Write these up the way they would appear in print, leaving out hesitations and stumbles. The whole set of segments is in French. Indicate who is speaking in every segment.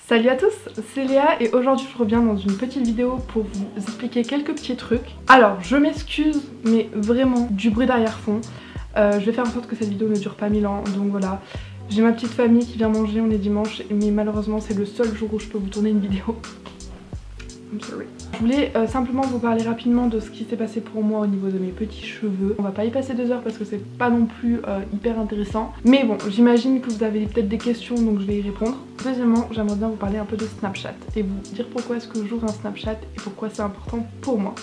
Speaker 1: Salut à tous, c'est Léa et aujourd'hui je reviens dans une petite vidéo pour vous expliquer quelques petits trucs. Alors je m'excuse mais vraiment du bruit d'arrière-fond. Je vais faire en sorte que cette vidéo ne dure pas 1000 ans, donc voilà. J'ai ma petite famille qui vient manger, on est dimanche, mais malheureusement c'est le seul jour où je peux vous tourner une vidéo. I'm sorry. Je voulais simplement vous parler rapidement de ce qui s'est passé pour moi au niveau de mes petits cheveux. On va pas y passer 2 heures parce que c'est pas non plus hyper intéressant. Mais bon, j'imagine que vous avez peut-être des questions donc je vais y répondre. Deuxièmement, j'aimerais bien vous parler un peu de Snapchat et vous dire pourquoi est-ce que j'ouvre un Snapchat et pourquoi c'est important pour moi.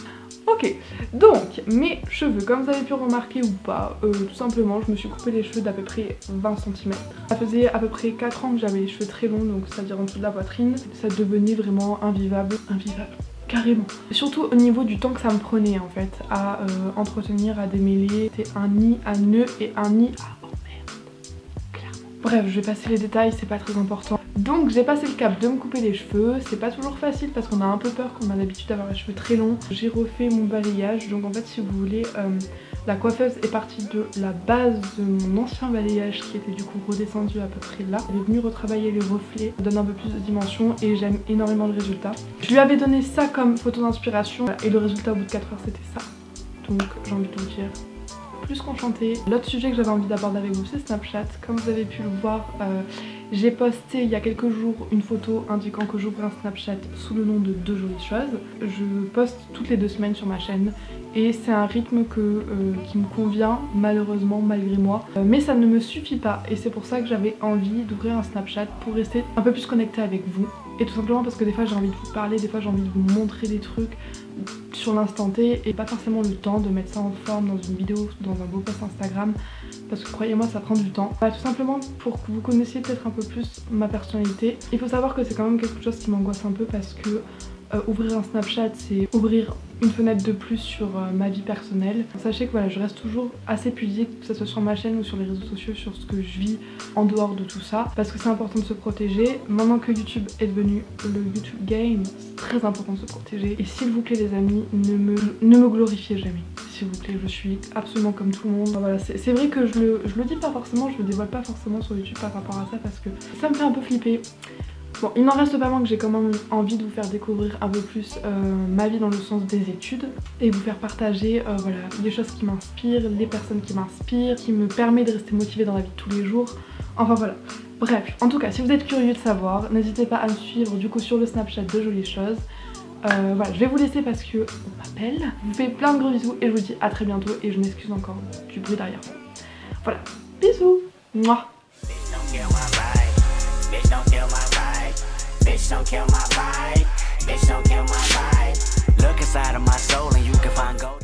Speaker 1: Ok, donc mes cheveux, comme vous avez pu remarquer ou pas, tout simplement je me suis coupé les cheveux d'à peu près 20 cm. Ça faisait à peu près 4 ans que j'avais les cheveux très longs, donc c'est-à-dire en dessous de la poitrine. Ça devenait vraiment invivable, carrément. Et surtout au niveau du temps que ça me prenait en fait à entretenir, à démêler. C'était un nid à nœuds et un nid à... Oh merde, clairement. Bref, je vais passer les détails, c'est pas très important. Donc j'ai passé le cap de me couper les cheveux, c'est pas toujours facile parce qu'on a un peu peur qu'on a l'habitude d'avoir les cheveux très longs. J'ai refait mon balayage, donc en fait si vous voulez, la coiffeuse est partie de la base de mon ancien balayage qui était du coup redescendu à peu près là. Elle est venue retravailler les reflets, donne un peu plus de dimension et j'aime énormément le résultat. Je lui avais donné ça comme photo d'inspiration et le résultat au bout de 4 heures c'était ça. Donc j'ai envie de vous dire, plus qu'enchantée. L'autre sujet que j'avais envie d'aborder avec vous c'est Snapchat. Comme vous avez pu le voir, j'ai posté il y a quelques jours une photo indiquant que j'ouvrais un Snapchat sous le nom de Deux Jolies Choses. Je poste toutes les 2 semaines sur ma chaîne et c'est un rythme qui me convient malheureusement malgré moi. Mais ça ne me suffit pas et c'est pour ça que j'avais envie d'ouvrir un Snapchat pour rester un peu plus connectée avec vous. Et tout simplement parce que des fois j'ai envie de vous parler, des fois j'ai envie de vous montrer des trucs sur l'instant T et pas forcément le temps de mettre ça en forme dans une vidéo, dans un beau post Instagram, parce que croyez-moi ça prend du temps. Tout simplement pour que vous connaissiez peut-être un peu plus ma personnalité. Il faut savoir que c'est quand même quelque chose qui m'angoisse un peu parce que ouvrir un Snapchat c'est ouvrir une fenêtre de plus sur ma vie personnelle. Sachez que voilà, je reste toujours assez pudique, que ce soit sur ma chaîne ou sur les réseaux sociaux, sur ce que je vis en dehors de tout ça, parce que c'est important de se protéger. Maintenant que YouTube est devenu le YouTube game, c'est très important de se protéger. Et s'il vous plaît les amis, ne me glorifiez jamais. S'il vous plaît, je suis absolument comme tout le monde. Voilà, c'est vrai que je le dis pas forcément, je le dévoile pas forcément sur YouTube par rapport à ça parce que ça me fait un peu flipper. Bon, il n'en reste pas moins que j'ai quand même envie de vous faire découvrir un peu plus ma vie dans le sens des études et vous faire partager voilà, les choses qui m'inspirent, les personnes qui m'inspirent, qui me permettent de rester motivée dans la vie de tous les jours. Enfin voilà. Bref, en tout cas, si vous êtes curieux de savoir, n'hésitez pas à me suivre du coup sur le Snapchat de Jolies Choses. Voilà, je vais vous laisser parce que on m'appelle. Je vous fais plein de gros bisous et je vous dis à très bientôt et je m'excuse encore du bruit derrière. Voilà, bisous. Mouah. Bitch, don't kill my vibe. Bitch, don't kill my vibe. Look inside of my soul and you can find gold.